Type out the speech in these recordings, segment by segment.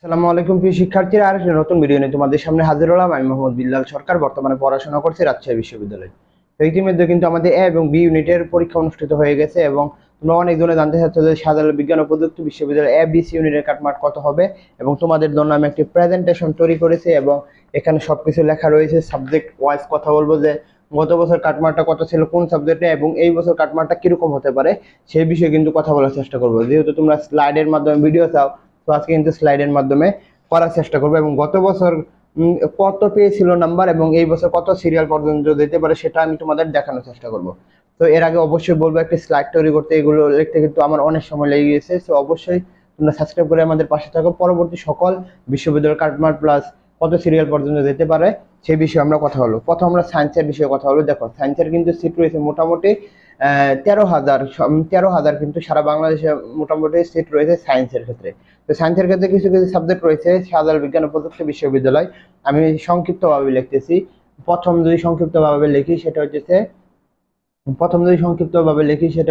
আসসালামু আলাইকুম প্রিয় শিক্ষার্থীরা, আরেকটি নতুন ভিডিও নিয়ে তোমাদের সামনে হাজির হলাম। আমি মোহাম্মদ বিল্লাল সরকার, বর্তমানে পড়াশোনা করছি রাজশাহী বিশ্ববিদ্যালয়ে। তো ইতিমধ্যে কিন্তু আমাদের এ এবং বি ইউনিটের পরীক্ষা অনুষ্ঠিত হয়ে গেছে এবং তোমরা অনেকজনে জানতে চাচ্ছ যে শাহজালাল বিজ্ঞান ও প্রযুক্তি বিশ্ববিদ্যালয়ের এ বি সি ইউনিটের কাটমার্ক কত হবে, এবং তোমাদের জন্য আমি একটি প্রেজেন্টেশন তৈরি করেছি এবং এখানে সবকিছু লেখা রয়েছে। সাবজেক্ট ওয়াইজ কথা বলবো যে গত বছর কাটমার্কটা কত ছিল কোন সাবজেক্টে এবং এই বছর কাটমার্কটা কিরকম হতে পারে সেই বিষয়ে কিন্তু কথা বলার চেষ্টা করবো। যেহেতু তোমরা স্লাইডের মাধ্যমে ভিডিও চাও, তো আজকে কিন্তু স্লাইডের মাধ্যমে করার চেষ্টা করবো এবং গত বছর কত পেয়েছিল নাম্বার এবং এই বছর কত সিরিয়াল পর্যন্ত যেতে পারে সেটা আমি তোমাদের দেখানোর চেষ্টা করব। তো এর আগে অবশ্যই বলবো, একটি স্লাইড তৈরি করতে এগুলো লিখতে কিন্তু আমার অনেক সময় লেগে গেছে। তো অবশ্যই তোমরা সাবস্ক্রাইব করে আমাদের পাশে থাকো। পরবর্তী সকল বিশ্ববিদ্যালয়ের কাটমার্ক প্লাস কত সিরিয়াল পর্যন্ত যেতে পারে সেই বিষয়ে আমরা কথা বলবো। প্রথম আমরা সায়েন্সের বিষয়ে কথা বলবো। দেখো, সায়েন্সের কিন্তু সিট রয়েছে মোটামুটি 13,000 কিন্তু সারা বাংলাদেশে মোটামুটি সিট রয়েছে সায়েন্সের ক্ষেত্রে। তো সায়েন্সের ক্ষেত্রে কিছু কিছু সাবজেক্ট রয়েছে শাহজালাল বিজ্ঞান ও প্রযুক্তি বিশ্ববিদ্যালয়। আমি সংক্ষিপ্তভাবে লিখতেছি। প্রথম যদি সংক্ষিপ্তভাবে লিখি সেটা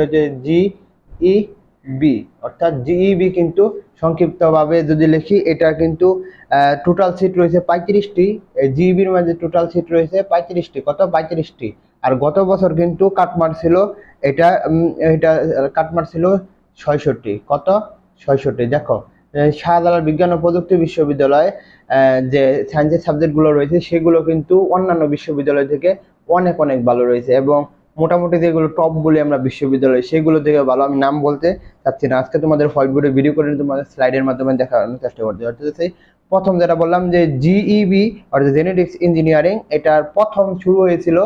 হচ্ছে জিইবি, অর্থাৎ জিইবি কিন্তু সংক্ষিপ্তভাবে যদি লিখি এটা কিন্তু টোটাল সিট রয়েছে 35টি। জিইবির মাঝে টোটাল সিট রয়েছে 35টি। কত? 35টি। আর গত বছর কিন্তু কাটমার্ক ছিল এটা কাটমার্ক ছিল 66। কত? 66। দেখো, শাহজালাল বিজ্ঞান ও প্রযুক্তি বিশ্ববিদ্যালয়ে যে সায়েন্সের সাবজেক্টগুলো রয়েছে সেগুলো কিন্তু অন্যান্য বিশ্ববিদ্যালয় থেকে অনেক অনেক ভালো রয়েছে এবং মোটামুটি যেগুলো টপ বলি আমরা বিশ্ববিদ্যালয় সেগুলো থেকে ভালো। আমি নাম বলতে চাচ্ছি না, আজকে তোমাদের হোয়াইট বোর্ডে ভিডিও করে তোমাদের স্লাইডের মাধ্যমে দেখানোর চেষ্টা করতে। অর্থাৎ প্রথম যেটা বললাম যে জিইবি অর্থাৎ জেনেটিক্স ইঞ্জিনিয়ারিং, এটার প্রথম শুরু হয়েছিল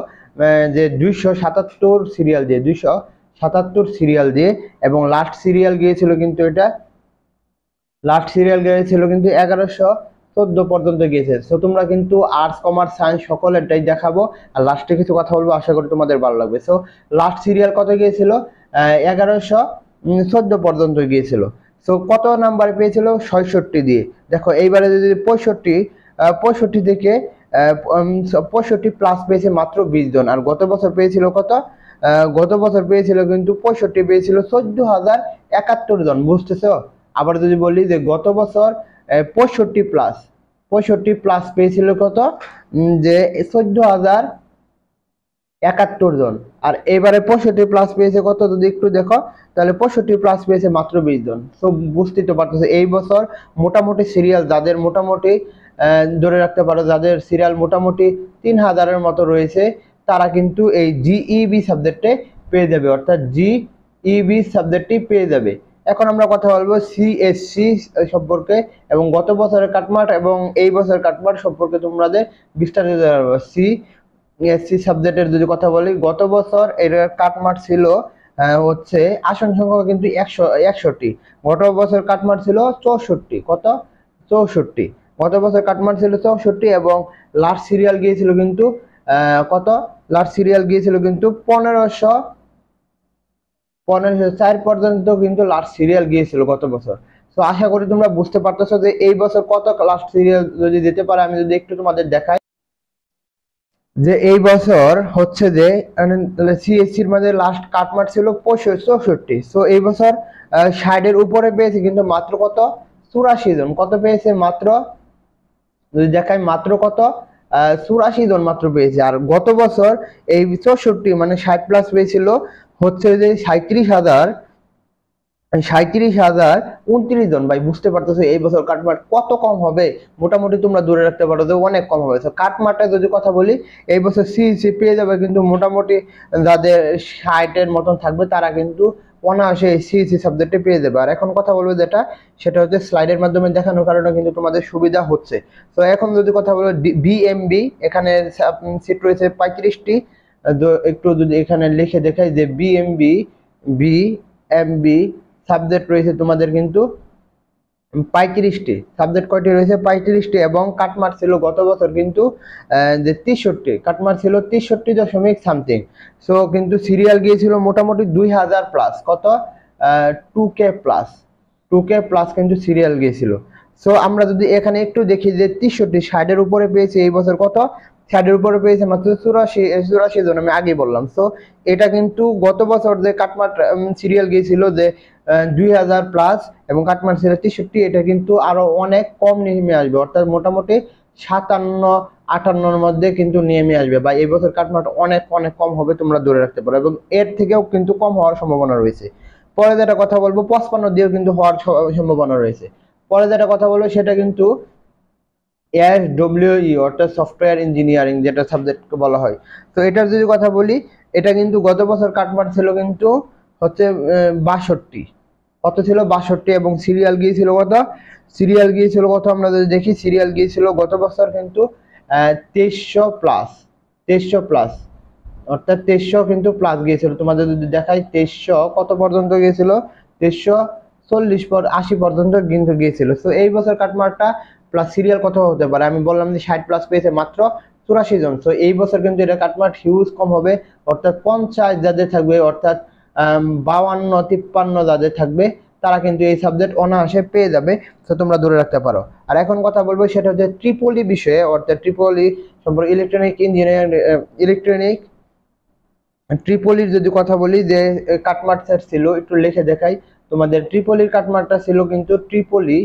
যে 277 সিরিয়াল দিয়ে এবং লাস্ট সিরিয়াল গিয়েছিল কিন্তু 1114 পর্যন্ত গিয়েছে। তো তোমরা কিন্তু আর্টস কমার্স সায়েন্স সকলেরটাই দেখাবো আর লাস্টে কিছু কথা বলবো, আশা করি তোমাদের ভালো লাগবে। সো লাস্ট সিরিয়াল কত গিয়েছিল? 1114 পর্যন্ত গিয়েছিল। সো কত নাম্বার পেয়েছিল? 66 দিয়ে। দেখো এইবারে যদি 65 থেকে 65 প্লাস পেয়েছে মাত্র 20 জন। আর গত বছর পেয়েছিল কত? গত বছর পেয়েছিল কিন্তু 65 পেয়েছিল 14,071 জন। বুঝতেছো? আবার যদি বলি যে গত বছর 65 প্লাস পেয়েছিল কত? যে 14,071 জন। আর এবারে 65 প্লাস পেয়েছে কত? যদি একটু দেখো তাহলে 65 প্লাস পেয়েছে মাত্র 20 জন। সো বুঝতেই তো পারতেছে এই বছর মোটামুটি সিরিয়াল যাদের মোটামুটি ধরে রাখতে পারো যাদের সিরিয়াল মোটামুটি 3,000-এর মতো রয়েছে তারা কিন্তু এই জিইবি সাবজেক্টে পেয়ে যাবে, অর্থাৎ জিইবি সাবজেক্টটি পেয়ে যাবে। এখন আমরা কথা বলবো সিএসসি সম্পর্কে এবং গত বছরের কাটমার্ক এবং এই বছরের কাটমার্ক সম্পর্কে তোমাদের বিস্তারিত জানাবো। সিএসসি সাবজেক্টের যদি কথা বলি, গত বছর এর কাটমার্ক ছিল হচ্ছে আসন সংখ্যা কিন্তু 161। গত বছর কাটমার্ক ছিল 64। কত? 64। গত বছর কাটমার্ক ছিল 64 এবং লাস্ট সিরিয়াল গিয়েছিল কিন্তু কত? লাস্ট সিরিয়াল গিয়েছিল কিন্তু 1504 পর্যন্ত কিন্তু লাস্ট সিরিয়াল গিয়েছিল গত বছর। তো আশা করি তোমরা বুঝতে পারতেছো যে এই বছর কত লাস্ট সিরিয়াল যদি যেতে পারে। আমি যদি একটু তোমাদের দেখাই যে এই বছর হচ্ছে যে সিএসসির মধ্যে লাস্ট কাটমার্ক ছিল 64। সো এই বছর 60-এর উপরে পেয়েছে কিন্তু মাত্র কত? 84 জন। কত পেয়েছে? মাত্র যদি দেখাই মাত্র কত? 84 জন মাত্র পেয়েছে। আর গত বছর এই 64 মানে 60 প্লাস পেয়েছিল হচ্ছে যে 37,029 জন। ভাই বুঝতে পারতেছো এই বছর কাটমার্ক কত কম হবে? মোটামুটি তোমরা দূরে রাখতে পারো যে অনেক কম হবে। কাটমার্কটা যদি কথা বলি, এই বছর সিইসি পেয়ে যাবে কিন্তু মোটামুটি যাদের 60-এর মতন থাকবে তারা কিন্তু অনায়াসে সিইসি সাবজেক্টে পেয়ে যাবে। আর এখন কথা বলবো সেটা হচ্ছে স্লাইডের মাধ্যমে দেখানোর কারণে কিন্তু তোমাদের সুবিধা হচ্ছে। তো এখন যদি কথা বলো বিএমবি, এখানে সিট রয়েছে 35টি। একটু যদি এখানে লিখে দেখাই যে বিএমবি সাবজেক্ট রয়েছে তোমাদের কিন্তু 35টি। সাবজেক্ট কয়টি রয়েছে? 35টি এবং কাটমার্ক ছিল গত বছর কিন্তু যে 63। কাটমার্ক ছিল 63 সামথিং। সো কিন্তু সিরিয়াল গিয়েছিল মোটামুটি 2000 প্লাস। কত? 2K প্লাস কিন্তু সিরিয়াল গিয়েছিল। সো আমরা যদি এখানে একটু দেখি যে 63 60-এর উপরে পেয়েছে এই বছর কত? 60-এর উপরে পেয়েছে মাত্র 84 জন। আমি আগে বললাম। সো এটা কিন্তু গত বছর যে কাটমার্ক সিরিয়াল গিয়েছিল যে 2000 প্লাস এবং কাটমার্ক ছিল 63, এটা কিন্তু আরো অনেক কম নেমে আসবে, অর্থাৎ মোটামুটি 57-58 মধ্যে কিন্তু নেমে আসবে, বা এই বছর কাটমার্ক অনেক অনেক কম হবে তোমরা ধরে রাখতে পারো, এবং এর থেকেও কিন্তু কম হওয়ার সম্ভাবনা রয়েছে। পরে যেটা কথা বলবো 55 দিয়েও কিন্তু হওয়ার সম্ভাবনা রয়েছে। পরে যেটা কথা বলবো সেটা কিন্তু SWE অর্থাৎ সফটওয়্যার ইঞ্জিনিয়ারিং, যেটা সাবজেক্টকে বলা হয়। তো এটার যদি কথা বলি, এটা কিন্তু গত বছর কাটমার্ক ছিল কিন্তু হচ্ছে 62, কত ছিল 62, এবং সিরিয়াল গিয়েছিল কত আমরা যদি দেখি, সিরিয়াল গিয়েছিল গত বছর কিন্তু 2300 প্লাস, 2300 প্লাস, অর্থাৎ 2300 কিন্তু প্লাস গিয়েছিল। তোমাদের যদি দেখাই 2300 কত পর্যন্ত গিয়েছিল, 2340 80 পর্যন্ত কিন্তু গিয়েছিল। তো এই বছর কাটমার্কটা প্লাস সিরিয়াল কত হতে পারে, আমি বললাম যে 60 প্লাস পেয়েছে মাত্র 84 জন। তো এই বছর কিন্তু এটা কাটমার্ক হিউজ কম হবে, অর্থাৎ 50 যাদের থাকবে, অর্থাৎ 52-53 যাদের থাকবে তারা কিন্তু এই সাবজেক্ট অনায়াসে পেয়ে যাবে। তো তোমরা ধরে রাখতে পারো। আর এখন কথা বলবো সেটা হচ্ছে ট্রিপলি বিষয়ে, অর্থাৎ ট্রিপলি সম্পর্কে ইলেকট্রনিক ইঞ্জিনিয়ারিং, ট্রিপলির যদি কথা বলি যে কাটমার্ক ছিল, একটু লিখে দেখাই তোমাদের। ট্রিপলির কাটমার্কটা ছিল কিন্তু ট্রিপলি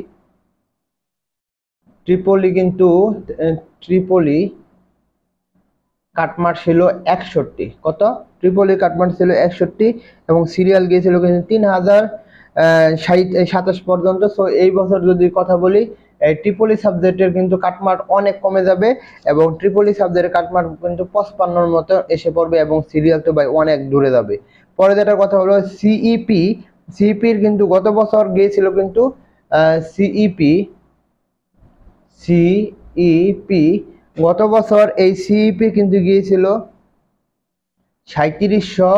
কাটমার্ক ছিল 61, কত, ট্রিপলি কাটমার্ক ছিল 61, এবং সিরিয়াল গিয়েছিল কিন্তু 3027 পর্যন্ত। সো এই বছর যদি কথা বলি, এই ট্রিপলি সাবজেক্টের কিন্তু কাটমার্ক অনেক কমে যাবে, এবং ট্রিপলি সাবজেক্টের কাটমার্ক কিন্তু 55 মতো এসে পড়বে, এবং সিরিয়াল তো ভাই অনেক দূরে যাবে। পরে যেটার কথা হলো সিইপির কিন্তু গত বছর গিয়েছিল কিন্তু সিইপি গত বছর এই সিইপি কিন্তু গিয়েছিল 3700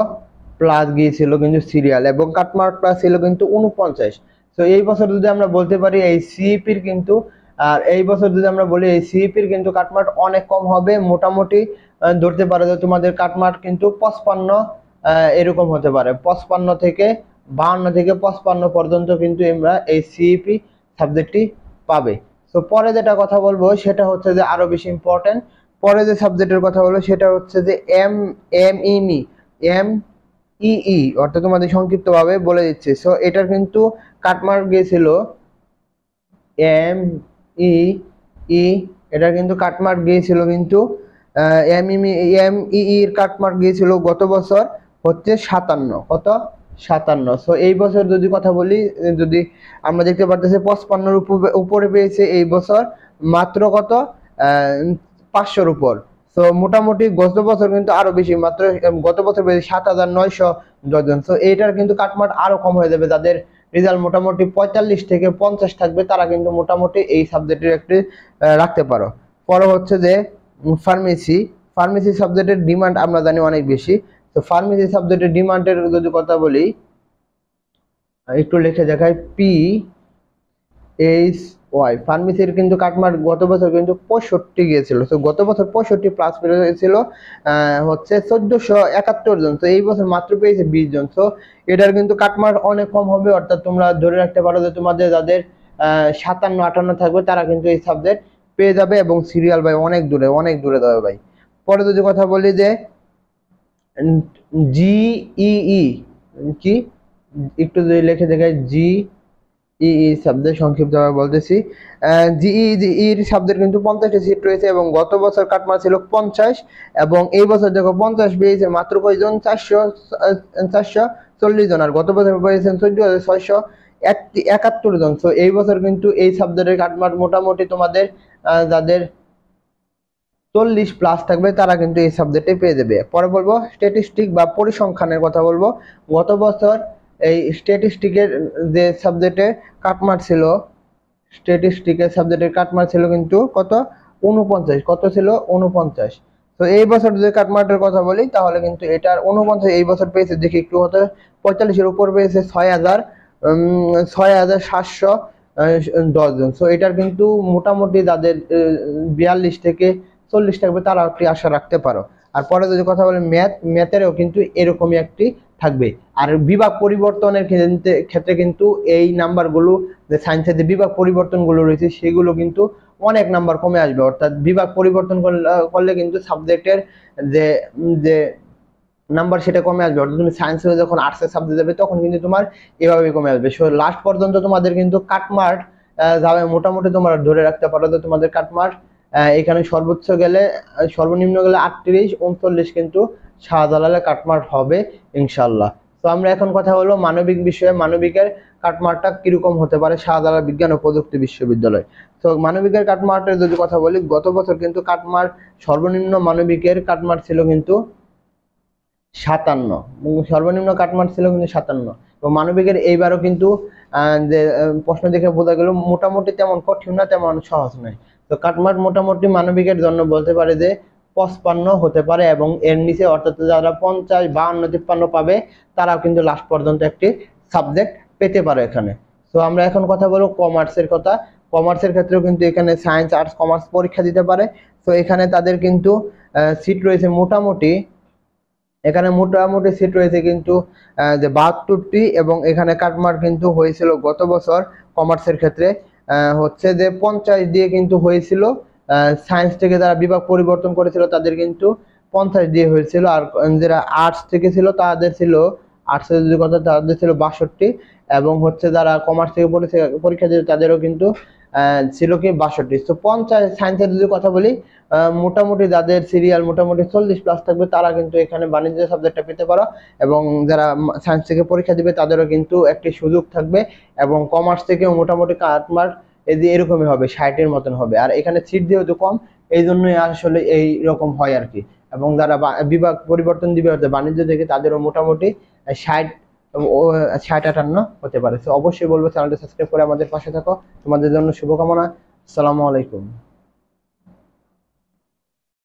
প্লাস গিয়েছিল কিন্তু সিরিয়াল, এবং কাটমার্কটা ছিল কিন্তু 49। তো এই বছর যদি আমরা বলতে পারি এই সিইপির কিন্তু, আর এই বছর যদি আমরা বলি এই সিইপির কিন্তু কাটমার্ক অনেক কম হবে, মোটামুটি ধরতে পারো যে তোমাদের কাটমার্ক কিন্তু 55 এরকম হতে পারে, 55 থেকে 52 থেকে 55 পর্যন্ত কিন্তু আমরা এই সিইপি সাবজেক্টটি পাবে। তো পরে যেটা কথা বলবো সেটা হচ্ছে যে আরো বেশি ইম্পর্টেন্ট, পরে যে সাবজেক্টের কথা বলবো সেটা হচ্ছে যে এমইই, অর্থাৎ তোমাদের সংক্ষিপ্তভাবে বলে দিচ্ছি। সো এটার কিন্তু কাটমার্ক গিয়েছিল এমইই, এটার কিন্তু কাটমার্ক গিয়েছিল কিন্তু এমইই এর কাটমার্ক গিয়েছিল গত বছর হচ্ছে 57, কত, 57। সো এই বছর যদি কথা বলি, যদি আমরা দেখতে পারতেছি 55-র উপরে পেয়েছে এই বছর, মাত্র কত 500-র উপর। তো মোটামুটি গত বছর কিন্তু আরো বেশি, মাত্র গত বছর পেয়েছে 7910 জন। তো এইটার কিন্তু কাটমার্ক আরো কম হয়ে যাবে, যাদের রেজাল্ট মোটামুটি 45 থেকে 50 থাকবে তারা কিন্তু মোটামুটি এই সাবজেক্টের একটি রাখতে পারো। পরে হচ্ছে যে ফার্মেসি সাবজেক্টের ডিমান্ড আমরা জানি অনেক বেশি। তো ফার্মেসি সাবজেক্টের ডিমান্ডের যদি কথা বলি, একটু লিখে দেখাই, PHY ফার্মেসির কিন্তু কাটমার্ক গত বছর কিন্তু 65 গিয়েছিল। তো গত বছর 65 প্লাস পেয়েছিল হচ্ছে 1471 জন। তো এই বছর মাত্র পেয়েছে 20 জন। তো এটার কিন্তু কাটমার্ক অনেক কম হবে, অর্থাৎ তোমরা ধরে রাখতে পারো যে তোমাদের যাদের 57-58 থাকবে তারা কিন্তু এই সাবজেক্ট পেয়ে যাবে, এবং সিরিয়াল ভাই অনেক দূরে যাবে ভাই। পরে যদি কথা বলি যে জিইই কি, একটু যদি লিখে দেখাই, জিইই সাবজেক্ট সংক্ষিপ্তভাবে বলতেছি, জিইর সাবজেক্ট কিন্তু 50টি সিট রয়েছে, এবং গত বছর কাটমার্ক ছিল 50, এবং এই বছর দেখো 50 পেয়েছে মাত্র কয়জন, 440 জন, আর গত বছর পেয়েছেন 14,671 জন। তো এই বছর কিন্তু এই সাবজেক্টের কাটমার্ক মোটামুটি তোমাদের যাদের 40 প্লাস থাকবে তারা কিন্তু এই সাবজেক্টে পেয়ে যাবে। পরে বলবো স্ট্যাটিস্টিক বা পরিসংখ্যানের কথা বলবো। গত বছর এই স্ট্যাটিস্টিকের যে সাবজেক্টে কাটমার্ক ছিল, স্ট্যাটিস্টিকের সাবজেক্টের কাটমার্ক ছিল কিন্তু কত, 49, কত ছিল 49। তো এই বছর যদি কাটমার্কের কথা বলি তাহলে কিন্তু এটার 49 এই বছর পেয়েছে, দেখি একটু হতে 45-এর উপর পেয়েছে 6710 জন। সো এটার কিন্তু মোটামুটি যাদের 42 থেকে 40 থাকবে তারা একটি আশা রাখতে পারো। আর পরে যদি কথা বলি ম্যাথেরও কিন্তু এরকমই একটি থাকবে। আর বিভাগ পরিবর্তনের ক্ষেত্রে কিন্তু এই নাম্বারগুলো, যে সায়েন্সের যে বিভাগ পরিবর্তনগুলো রয়েছে সেগুলো কিন্তু অনেক নাম্বার কমে আসবে, অর্থাৎ বিভাগ পরিবর্তন করলে কিন্তু সাবজেক্টের যে নাম্বার সেটা কমে আসবে। অর্থাৎ তুমি সায়েন্স হয়ে যখন আর্টসের সাবজেক্ট যাবে তখন কিন্তু তোমার এভাবে কমে আসবে। সো লাস্ট পর্যন্ত তোমাদের কিন্তু কাটমার্ক যাবে, মোটামুটি তোমরা ধরে রাখতে পারো যে তোমাদের কাটমার্ক এখানে সর্বোচ্চ গেলে সর্বনিম্ন গেলে 38 39 কিন্তু শাহজালালে কাটমার্ক হবে ইনশাল্লাহ। তো আমরা এখন কথা হলো মানবিক বিষয়ে, মানবিকের কাটমার্কটা কিরকম হতে পারে শাহজালাল বিজ্ঞান ও প্রযুক্তি বিশ্ববিদ্যালয়। তো মানবিকের কাটমার্কের যদি কথা বলি, গত বছর কিন্তু কাটমার্ক সর্বনিম্ন মানবিকের কাটমার্ক ছিল কিন্তু 57, সর্বনিম্ন কাটমার্ক ছিল কিন্তু 57। তো মানবিকের এইবারও কিন্তু যে প্রশ্ন দেখে বোঝা গেল মোটামুটি তেমন কঠিন না তেমন সহজ নয়। তো কাটমার্ক মোটামুটি মানবিকের জন্য বলতে পারে যে 55 হতে পারে, এবং এর নিচে অর্থাৎ যারা 50 52 53 পাবে তারাও কিন্তু লাস্ট পর্যন্ত একটি সাবজেক্ট পেতে পারে এখানে। তো আমরা এখন কথা বলবো কমার্সের কথা। কমার্সের ক্ষেত্রেও কিন্তু এখানে সায়েন্স আর্টস কমার্স পরীক্ষা দিতে পারে। তো এখানে তাদের কিন্তু সিট রয়েছে মোটামুটি, এখানে মোটামুটি সিট রয়েছে কিন্তু যে 72টি, এবং এখানে কাটমার্ক কিন্তু হয়েছিল গত বছর কমার্সের ক্ষেত্রে হচ্ছে যে 50 দিয়ে কিন্তু হয়েছিল। সায়েন্স থেকে যারা বিভাগ পরিবর্তন করেছিল তাদের কিন্তু 50 দিয়ে হয়েছিল, আর যারা আর্টস থেকে ছিল তাদের ছিল, আর্টসের যদি কথা তাদের ছিল 62, এবং হচ্ছে যারা কমার্স থেকে পরীক্ষা দিয়েছে তাদেরও কিন্তু ছিল কি 62। তো 50 সায়েন্সের যদি কথা বলি, মোটামুটি যাদের সিরিয়াল মোটামুটি 40+ থাকবে তারা কিন্তু এখানে বাণিজ্য সাবজেক্টটা পেতে পারো, এবং যারা সায়েন্স থেকে পরীক্ষা দিবে তাদেরও কিন্তু একটি সুযোগ থাকবে। এবং কমার্স থেকেও মোটামুটি কাটমার্ক এই যে এরকমই হবে, 60-এর মতন হবে। আর এখানে সিট যেহেতু কম এই জন্যই আসলে এই রকম হয় আর কি। এবং যারা বিভাগ পরিবর্তন দিবে অর্থাৎ বাণিজ্য থেকে তাদেরও মোটামুটি 60 ও 60-58 হতে পারে। তো অবশ্যই বলবো চ্যানেলটা সাবস্ক্রাইব করে আমাদের পাশে থাকো। তোমাদের জন্য শুভকামনা। আসসালামু আলাইকুম।